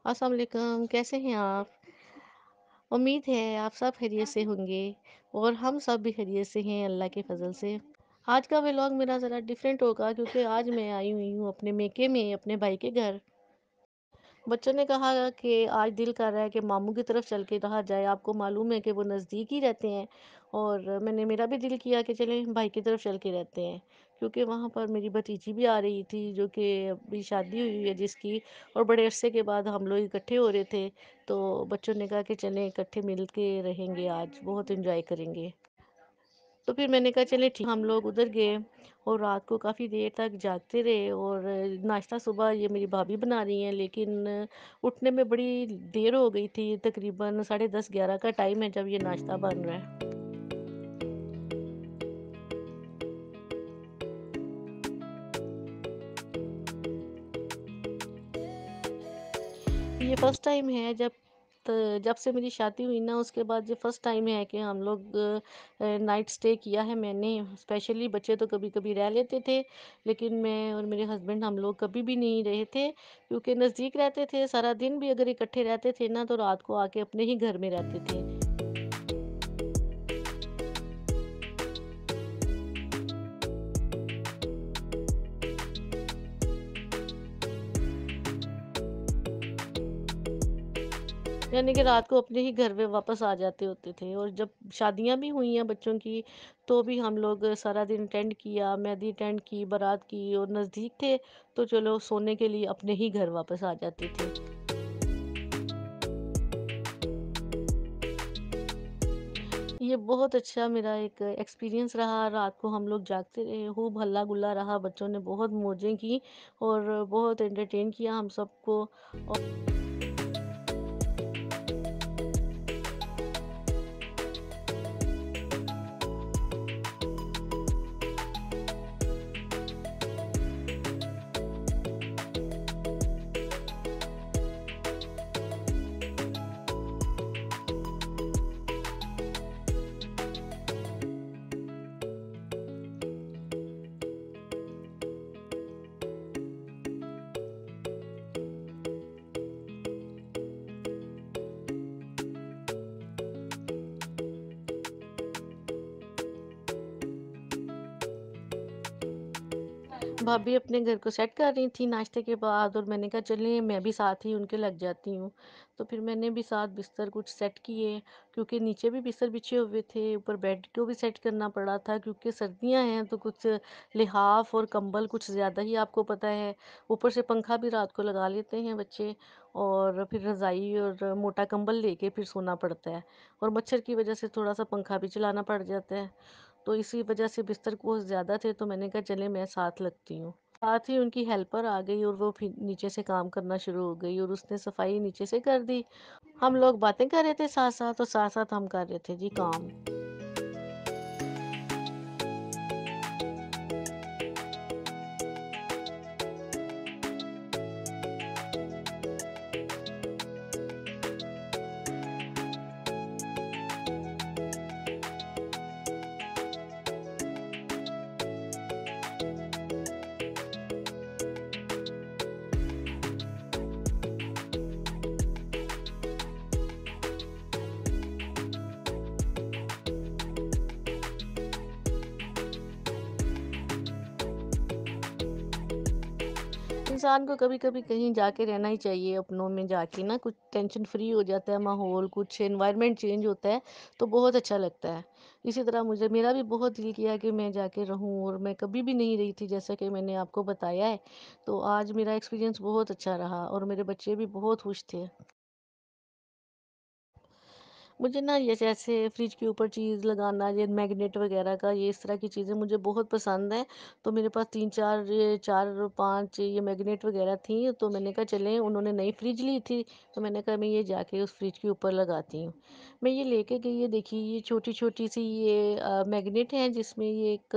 अस्सलाम वालेकुम, कैसे हैं आप? उम्मीद है आप सब खैरियत से होंगे और हम सब भी खैरियत से हैं अल्लाह के फ़ज़ल से। आज का व्लॉग मेरा ज़रा डिफ़रेंट होगा क्योंकि आज मैं आई हुई हूँ अपने मेके में अपने भाई के घर। बच्चों ने कहा कि आज दिल कर रहा है कि मामू की तरफ चल के रहा जाए, आपको मालूम है कि वो नज़दीक ही रहते हैं और मेरा भी दिल किया कि चलें भाई की तरफ चल के रहते हैं, क्योंकि वहाँ पर मेरी भतीजी भी आ रही थी जो कि अभी शादी हुई है जिसकी, और बड़े अरसे के बाद हम लोग इकट्ठे हो रहे थे। तो बच्चों ने कहा कि चलें इकट्ठे मिल के रहेंगे, आज बहुत इंजॉय करेंगे। तो फिर मैंने कहा चलिए ठीक, हम लोग उधर गए और रात को काफ़ी देर तक जागते रहे। और नाश्ता सुबह ये मेरी भाभी बना रही हैं, लेकिन उठने में बड़ी देर हो गई थी, तकरीबन 10:30-11 का टाइम है जब ये नाश्ता बन रहा है। ये फर्स्ट टाइम है जब से मेरी शादी हुई ना, उसके बाद ये फर्स्ट टाइम है कि हम लोग नाइट स्टे किया है मैंने। स्पेशली बच्चे तो कभी कभी रह लेते थे, लेकिन मैं और मेरे हस्बैंड हम लोग कभी भी नहीं रहे थे, क्योंकि नज़दीक रहते थे। सारा दिन भी अगर इकट्ठे रहते थे ना, तो रात को आके अपने ही घर में रहते थे। यानी कि रात को अपने ही घर में वापस आ जाते होते थे। और जब शादियां भी हुई हैं बच्चों की, तो भी हम लोग सारा दिन अटेंड किया, मेहंदी अटेंड की, बारात की, और नज़दीक थे तो चलो सोने के लिए अपने ही घर वापस आ जाते थे। ये बहुत अच्छा मेरा एक एक्सपीरियंस रहा। रात को हम लोग जागते रहे, खूब हल्ला गुल्ला रहा, बच्चों ने बहुत मौजें की और बहुत एंटरटेन किया हम सबको। भाभी अपने घर को सेट कर रही थी नाश्ते के बाद, और मैंने कहा चलिए मैं भी साथ ही उनके लग जाती हूँ। तो फिर मैंने भी साथ बिस्तर कुछ सेट किए, क्योंकि नीचे भी बिस्तर बिछे हुए थे, ऊपर बेड को भी सेट करना पड़ा था क्योंकि सर्दियाँ हैं, तो कुछ लिहाफ और कंबल कुछ ज़्यादा ही, आपको पता है। ऊपर से पंखा भी रात को लगा लेते हैं बच्चे, और फिर रज़ाई और मोटा कंबल लेके फिर सोना पड़ता है, और मच्छर की वजह से थोड़ा सा पंखा भी चलाना पड़ जाता है। तो इसी वजह से बिस्तर कुछ ज़्यादा थे, तो मैंने कहा चले मैं साथ लगती हूँ। साथ ही उनकी हेल्पर आ गई और वो फिर नीचे से काम करना शुरू हो गई, और उसने सफाई नीचे से कर दी। हम लोग बातें कर रहे थे साथ साथ, और साथ साथ हम कर रहे थे जी काम। इंसान को कभी कभी कहीं जाके रहना ही चाहिए, अपनों में जाके ना कुछ टेंशन फ्री हो जाता है माहौल, कुछ एनवायरनमेंट चेंज होता है, तो बहुत अच्छा लगता है। इसी तरह मुझे मेरा भी बहुत दिल किया कि मैं जाके रहूं, और मैं कभी भी नहीं रही थी जैसा कि मैंने आपको बताया है। तो आज मेरा एक्सपीरियंस बहुत अच्छा रहा और मेरे बच्चे भी बहुत खुश थे। मुझे ना ये जैसे फ्रिज के ऊपर चीज़ लगाना, ये मैग्नेट वगैरह का, ये इस तरह की चीज़ें मुझे बहुत पसंद है। तो मेरे पास 3-4 ये 4-5 ये मैग्नेट वगैरह थी, तो मैंने कहा चलें, उन्होंने नई फ्रिज ली थी, तो मैंने कहा मैं ये जाके उस फ्रिज के ऊपर लगाती हूँ। मैं ये लेके गई, ये देखिए ये छोटी-छोटी सी ये मैग्नेट हैं, जिसमें ये एक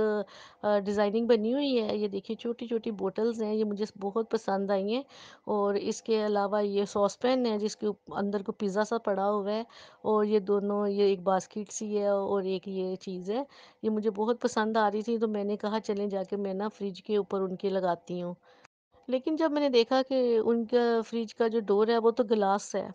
डिज़ाइनिंग बनी हुई है। ये देखिए छोटी-छोटी बॉटल्स हैं, ये मुझे बहुत पसंद आई हैं। और इसके अलावा ये सॉस पैन है जिसके अंदर को पिज़्ज़ा सा पड़ा हुआ है, और ये दोनों, ये एक बास्केट सी है और एक ये चीज़ है। ये मुझे बहुत पसंद आ रही थी, तो मैंने कहा चलें जाके मैं ना फ्रिज के ऊपर उनके लगाती हूँ। लेकिन जब मैंने देखा कि उनका फ्रिज का जो डोर है वो तो ग्लास है,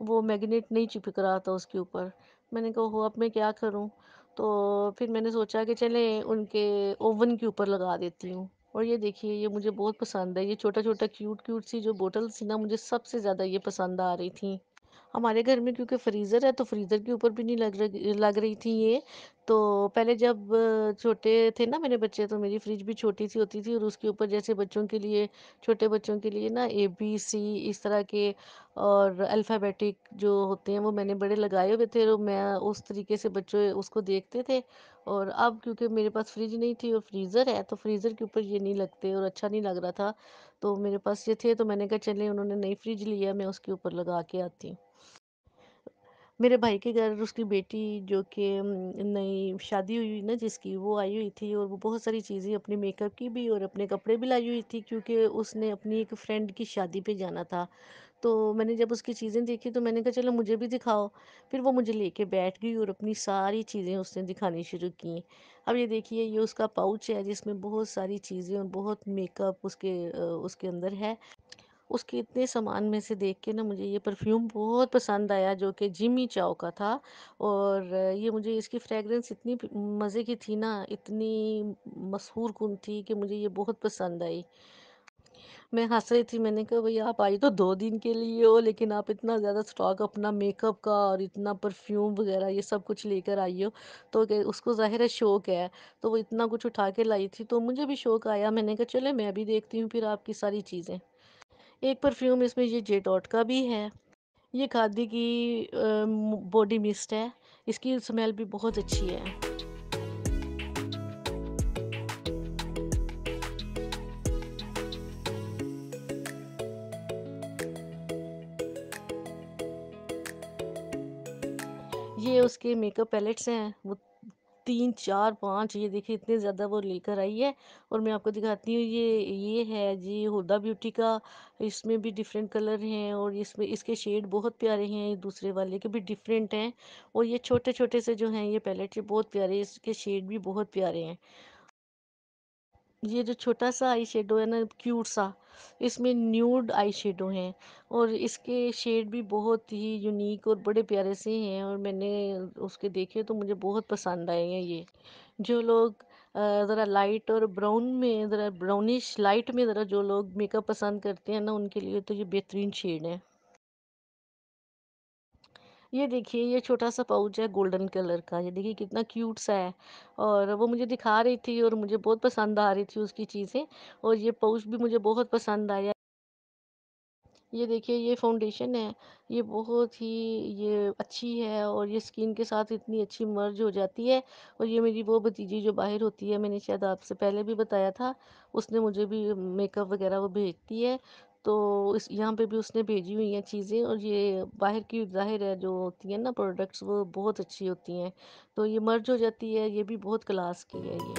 वो मैग्नेट नहीं चिपक रहा था उसके ऊपर। मैंने कहा ओहो! अब मैं क्या करूँ? तो फिर मैंने सोचा कि चलें उनके ओवन के ऊपर लगा देती हूँ। और ये देखिए ये मुझे बहुत पसंद है। ये छोटा-छोटा क्यूट-क्यूट सी जो बॉटल्स थी ना, मुझे सबसे ज़्यादा ये पसंद आ रही थी। हमारे घर में क्योंकि फ्रीज़र है तो फ्रीज़र के ऊपर भी नहीं लग रही थी ये। तो पहले जब छोटे थे ना मेरे बच्चे, तो मेरी फ्रिज भी छोटी-सी होती थी और उसके ऊपर जैसे बच्चों के लिए, छोटे बच्चों के लिए ना एबीसी इस तरह के और अल्फ़ाबेटिक जो होते हैं वो मैंने बड़े लगाए हुए थे और मैं उस तरीके से बच्चे उसको देखते थे। और अब क्योंकि मेरे पास फ्रिज नहीं थी और फ्रीज़र है, तो फ्रीज़र के ऊपर ये नहीं लगते और अच्छा नहीं लग रहा था। तो मेरे पास ये थे, तो मैंने कहा चलें, उन्होंने नई फ्रिज ली है, मैं उसके ऊपर लगा के आती हूँ। मेरे भाई के घर उसकी बेटी जो कि नई शादी हुई ना जिसकी, वो आई हुई थी और वो बहुत सारी चीज़ें अपने मेकअप की भी और अपने कपड़े भी लाई हुई थी, क्योंकि उसने अपनी एक फ्रेंड की शादी पे जाना था। तो मैंने जब उसकी चीज़ें देखी तो मैंने कहा चलो मुझे भी दिखाओ। फिर वो मुझे लेके बैठ गई और अपनी सारी चीज़ें उसने दिखानी शुरू की। अब ये देखिए ये उसका पाउच है जिसमें बहुत सारी चीज़ें और बहुत मेकअप उसके अंदर है। उसके इतने सामान में से देख के ना मुझे ये परफ्यूम बहुत पसंद आया जो कि जिमी चाओ का था। और ये मुझे इसकी फ्रेगरेंस इतनी मज़े की थी ना, इतनी मशहूर कुन थी कि मुझे ये बहुत पसंद आई। मैं हंस रही थी, मैंने कहा भाई आप आई तो 2 दिन के लिए हो, लेकिन आप इतना ज़्यादा स्टॉक अपना मेकअप का और इतना परफ्यूम वगैरह ये सब कुछ लेकर आई हो। तो उसको जाहिर है शौक है, तो वो इतना कुछ उठा के लाई थी, तो मुझे भी शौक आया। मैंने कहा चले मैं भी देखती हूँ फिर आपकी सारी चीज़ें। एक परफ्यूम इसमें ये जे डॉट का भी है। ये खादी की बॉडी मिस्ट है। इसकी स्मेल भी बहुत अच्छी है। ये उसके मेकअप पैलेट्स हैं, वो 3, 4, 5 ये देखिए इतने ज़्यादा वो लेकर आई है। और मैं आपको दिखाती हूँ, ये है जी हुडा ब्यूटी का। इसमें भी डिफरेंट कलर हैं और इसमें इसके शेड बहुत प्यारे हैं, दूसरे वाले के भी डिफरेंट हैं। और ये छोटे-छोटे से जो हैं ये पैलेट्स, ये बहुत प्यारे, इसके शेड भी बहुत प्यारे हैं। ये जो छोटा-सा आई शेडो है ना क्यूट सा, इसमें न्यूड आई शेडो हैं और इसके शेड भी बहुत ही यूनिक और बड़े प्यारे से हैं और मैंने उसके देखे तो मुझे बहुत पसंद आए हैं ये। जो लोग ज़रा लाइट और ब्राउन में, ज़रा ब्राउनिश लाइट में ज़रा जो लोग मेकअप पसंद करते हैं ना, उनके लिए तो ये बेहतरीन शेड है। ये देखिए ये छोटा-सा पाउच है गोल्डन कलर का, ये देखिए कितना क्यूट सा है। और वो मुझे दिखा रही थी और मुझे बहुत पसंद आ रही थी उसकी चीज़ें। और ये पाउच भी मुझे बहुत पसंद आया। ये देखिए ये फाउंडेशन है, ये बहुत ही ये अच्छी है और ये स्किन के साथ इतनी अच्छी मर्ज हो जाती है। और ये मेरी वो भतीजी जो बाहर होती है, मैंने शायद आपसे पहले भी बताया था, उसने मुझे भी मेकअप वगैरह वो भेजती है। तो इस यहाँ पे भी उसने भेजी हुई हैं चीज़ें और ये बाहर की ज़ाहिर है जो होती हैं ना प्रोडक्ट्स, वो बहुत अच्छी होती हैं। तो ये मर्ज हो जाती है, ये भी बहुत क्लास की है ये।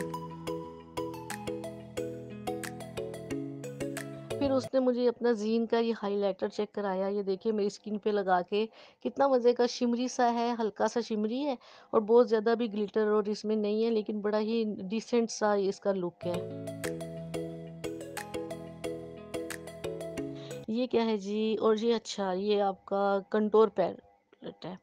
फिर उसने मुझे अपना ज़ीन का ये हाइलाइटर चेक कराया, ये देखिए मेरी स्किन पे लगा के कितना मज़े का शिमरी सा है, हल्का सा शिमरी है और बहुत ज़्यादा भी ग्लिटर और इसमें नहीं है, लेकिन बड़ा ही डिसेंट सा इसका लुक है। ये क्या है जी? और ये अच्छा ये आपका कंटूर पैलेट है।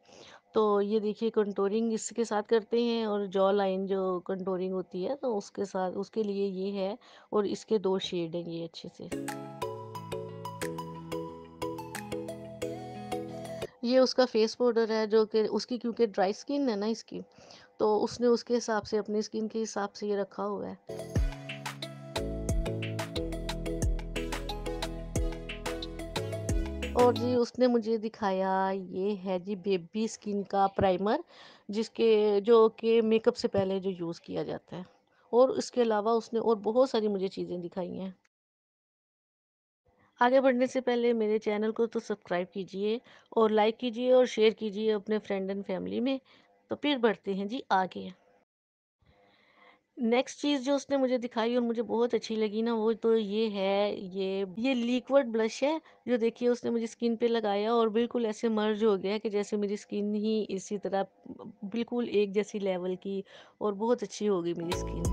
तो ये देखिए कंटूरिंग इसके साथ करते हैं और जॉ लाइन जो कंटूरिंग होती है तो उसके साथ उसके लिए ये है। और इसके 2 शेड हैं ये अच्छे से। ये उसका फेस पाउडर है जो कि उसकी क्योंकि ड्राई स्किन है ना इसकी, तो उसने उसके हिसाब से अपनी स्किन के हिसाब से ये रखा हुआ है। और जी उसने मुझे दिखाया ये है जी बेबी स्किन का प्राइमर, जिसके जो कि मेकअप से पहले जो यूज़ किया जाता है। और इसके अलावा उसने और बहुत सारी मुझे चीज़ें दिखाई हैं। आगे बढ़ने से पहले मेरे चैनल को तो सब्सक्राइब कीजिए और लाइक कीजिए और शेयर कीजिए अपने फ्रेंड एंड फैमिली में। तो फिर बढ़ते हैं जी आगे। नेक्स्ट चीज़ जो उसने मुझे दिखाई और मुझे बहुत अच्छी लगी ना, वो तो ये है, ये लिक्विड ब्लश है जो देखिए उसने मुझे स्किन पे लगाया और बिल्कुल ऐसे मर्ज हो गया कि जैसे मेरी स्किन ही इसी तरह बिल्कुल एक जैसी लेवल की और बहुत अच्छी हो गई मेरी स्किन।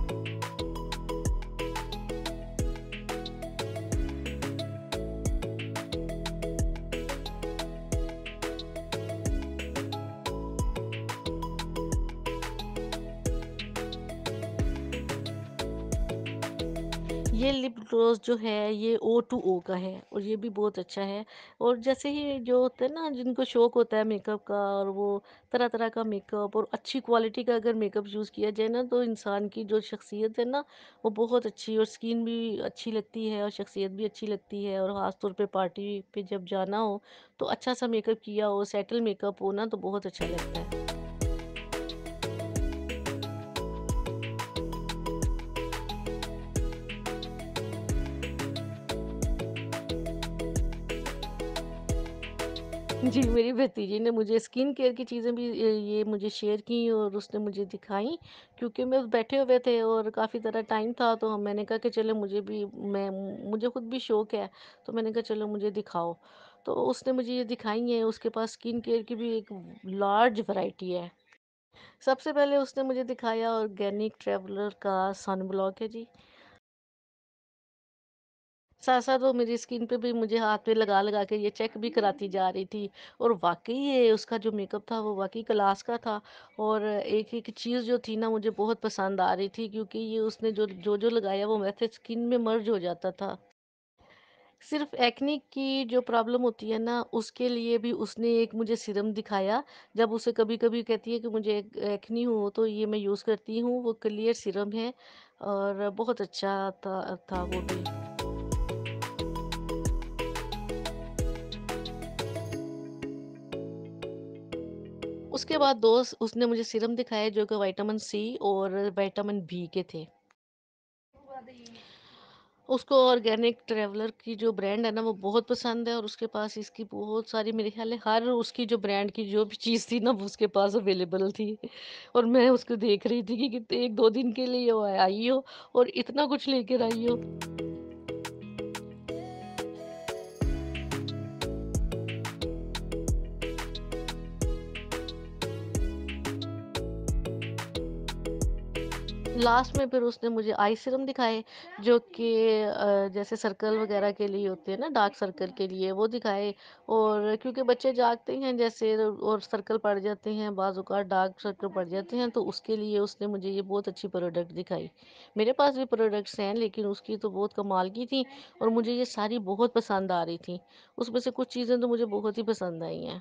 ये लिप ग्लॉस जो है ये ओ टू ओ का है और ये भी बहुत अच्छा है। और जैसे ही जो होता है ना जिनको शौक होता है मेकअप का और वो तरह तरह का मेकअप और अच्छी क्वालिटी का अगर मेकअप यूज़ किया जाए ना तो इंसान की जो शख्सियत है ना वो बहुत अच्छी और स्किन भी अच्छी लगती है और शख्सियत भी अच्छी लगती है। और ख़ास तौर पे पार्टी पे जब जाना हो तो अच्छा सा मेकअप किया हो, सेटल मेकअप हो ना, तो बहुत अच्छा लगता है। जी, मेरी भतीजी ने मुझे स्किन केयर की चीज़ें भी ये मुझे शेयर की और उसने मुझे दिखाई, क्योंकि मैं बैठे हुए थे और काफ़ी ज़्यादा टाइम था, तो मैंने कहा कि चलो मैं मुझे खुद भी शौक है, तो मैंने कहा चलो मुझे दिखाओ। तो उसने मुझे ये दिखाई हैं, उसके पास स्किन केयर की भी एक लार्ज वैरायटी है। सबसे पहले उसने मुझे दिखाया ऑर्गेनिक ट्रैवलर का सन ब्लॉक है जी। साथ-साथ वो मेरी स्किन पे भी मुझे हाथ पे लगा-लगा के ये चेक भी कराती जा रही थी। और वाक़ई ये उसका जो मेकअप था वो वाक़ई क्लास का था। और एक-एक चीज़ जो थी ना मुझे बहुत पसंद आ रही थी, क्योंकि ये उसने जो-जो लगाया वो वैसे स्किन में मर्ज हो जाता था। सिर्फ़ एक्ने की जो प्रॉब्लम होती है ना उसके लिए भी उसने एक मुझे सीरम दिखाया। जब उसे कभी-कभी कहती है कि मुझे एक्ने हो तो ये मैं यूज़ करती हूँ, वो क्लियर सीरम है और बहुत अच्छा था वो भी। उसके बाद उसने मुझे सीरम दिखाए जो कि विटामिन सी और विटामिन बी के थे। उसको ऑर्गेनिक ट्रैवलर की जो ब्रांड है ना वो बहुत पसंद है और उसके पास इसकी बहुत सारी, मेरे ख्याल है हर उसकी जो ब्रांड की जो भी चीज़ थी ना वो उसके पास अवेलेबल थी। और मैं उसको देख रही थी कि 1-2 दिन के लिए वो आई हो और इतना कुछ लेकर आई हो। लास्ट में फिर उसने मुझे आई सीरम दिखाए जो कि जैसे सर्कल वगैरह के लिए होते हैं ना, डार्क सर्कल के लिए वो दिखाए। और क्योंकि बच्चे जागते हैं जैसे और सर्कल पड़ जाते हैं, बाज़-औक़ात डार्क सर्कल पड़ जाते हैं, तो उसके लिए उसने मुझे ये बहुत अच्छी प्रोडक्ट दिखाई। मेरे पास भी प्रोडक्ट्स हैं लेकिन उसकी तो बहुत कमाल की थी और मुझे ये सारी बहुत पसंद आ रही थी। उसमें से कुछ चीज़ें तो मुझे बहुत ही पसंद आई हैं।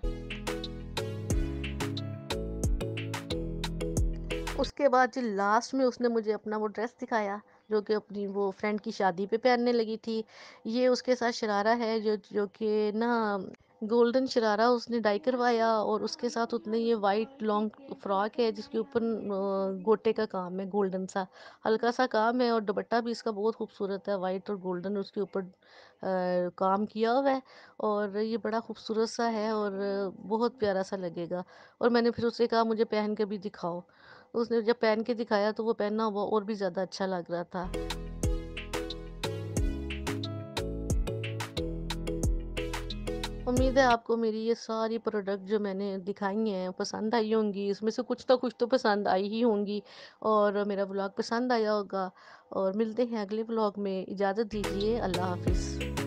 उसके बाद जी लास्ट में उसने मुझे अपना वो ड्रेस दिखाया, जो कि अपनी वो फ्रेंड की शादी पे पहनने लगी थी। ये उसके साथ शरारा है जो कि ना गोल्डन शरारा उसने डाई करवाया और उसके साथ उसने ये वाइट लॉन्ग फ्रॉक है जिसके ऊपर गोटे का काम है, गोल्डन सा हल्का सा काम है। और दुपट्टा भी इसका बहुत खूबसूरत है, वाइट और गोल्डन उसके ऊपर काम किया हुआ है। और ये बड़ा खूबसूरत सा है और बहुत प्यारा सा लगेगा। और मैंने फिर उससे कहा मुझे पहन के भी दिखाओ। उसने जब पहन के दिखाया तो वो पहना हुआ और भी ज़्यादा अच्छा लग रहा था। उम्मीद है आपको मेरी ये सारी प्रोडक्ट जो मैंने दिखाई हैं पसंद आई होंगी। इसमें से कुछ तो पसंद आई ही होंगी और मेरा व्लॉग पसंद आया होगा। और मिलते हैं अगले व्लॉग में। इजाज़त दीजिए। अल्लाह हाफ़िज़।